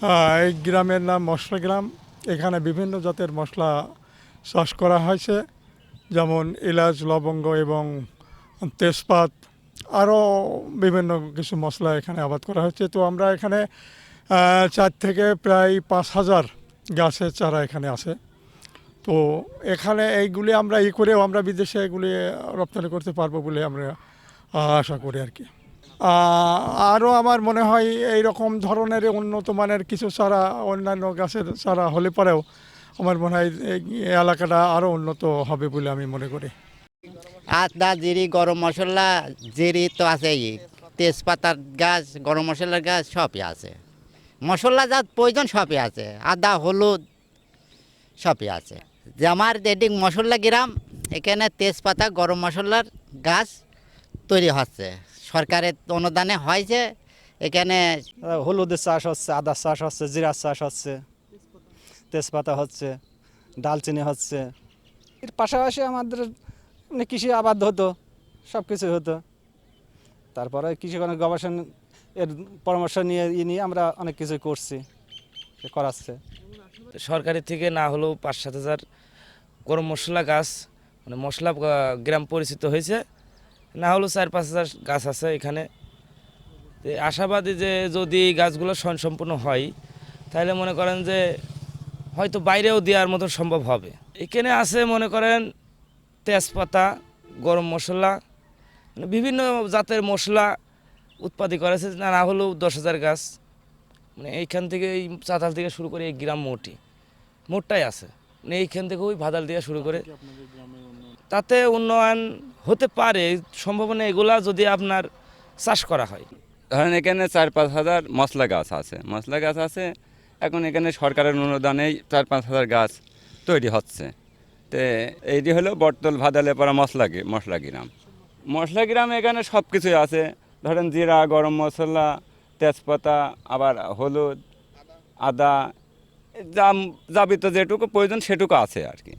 এই গ্রামের নাম মশলা গ্রাম। এখানে বিভিন্ন জাতের মশলা চাষ করা হয়েছে, যেমন এলাচ, লবঙ্গ এবং তেজপাত, আরও বিভিন্ন কিছু মশলা এখানে আবাদ করা হচ্ছে। তো আমরা এখানে 4 থেকে প্রায় 5,000 গাছের চারা এখানে আছে। তো এখানে এইগুলি আমরা করেও আমরা বিদেশে এগুলি রপ্তানি করতে পারবো বলে আমরা আশা করি আর কি। আরও আমার মনে হয় এই রকম ধরনের উন্নত মানের কিছু চারা, অন্যান্য গাছের চারা হলে পরেও আমার মনে হয় এই এলাকাটা আরও উন্নত হবে বলে আমি মনে করি। আদা, জিরি, গরম মশলা, জিরি তো আছেই, তেজপাতার গাছ, গরম মশলার গাছ সবই আছে। মশলা জাত প্রয়োজন সবই আছে, আদা, হলুদ সবই আছে। যে আমার এটি মশলা গ্রাম, এখানে তেজপাতা, গরম মশলার গাছ তৈরি হচ্ছে, সরকারের অনুদানে হয়েছে। এখানে হলুদের চাষ হচ্ছে, আদার চাষ হচ্ছে, জিরার চাষ হচ্ছে, তেজপাতা হচ্ছে, ডালচিনি হচ্ছে। এর পাশাপাশি আমাদের কৃষি আবাদ হতো, সব কিছু হতো। তারপরে কৃষিগণের গবেষণা এর পরামর্শ নিয়ে আমরা অনেক কিছু করছি, করাচ্ছে। সরকারি থেকে না হলেও 5-7 হাজার গরম মশলা গাছ, মানে মশলা গ্রাম পরিচিত হয়েছে, না হলেও 4-5 হাজার গাছ আছে এখানে। আশাবাদী যে যদি গাছগুলো স্বয়ংসম্পূর্ণ হয়, তাহলে মনে করেন যে হয়তো বাইরেও দেওয়ার মতো সম্ভব হবে। এখানে আছে মনে করেন তেজপাতা, গরম মশলা, মানে বিভিন্ন জাতের মশলা উৎপাদন করেছে, না হলেও 10,000 গাছ। মানে এইখান থেকে এই চাতাল থেকে শুরু করে এই গ্রাম মোটটাই আছে, মানে এইখান থেকে ওই ভাদাল দিয়ে শুরু করে তাতে উন্নয়ন হতে পারে সম্ভাবনা, এগুলা যদি আপনার চাষ করা হয়। ধরেন এখানে 4-5 হাজার মশলা গাছ আছে। এখন এখানে সরকারের অনুদানেই 4-5 হাজার গাছ তৈরি হচ্ছে। তো এইটি হলো বটতল ভাদালে পড়া মশলা গ্রাম এখানে সব কিছুই আছে। ধরেন জিরা, গরম মশলা, তেজপাতা, আবার হলুদ, আদা, যাবিত যেটুকু প্রয়োজন সেটুকু আছে আর কি।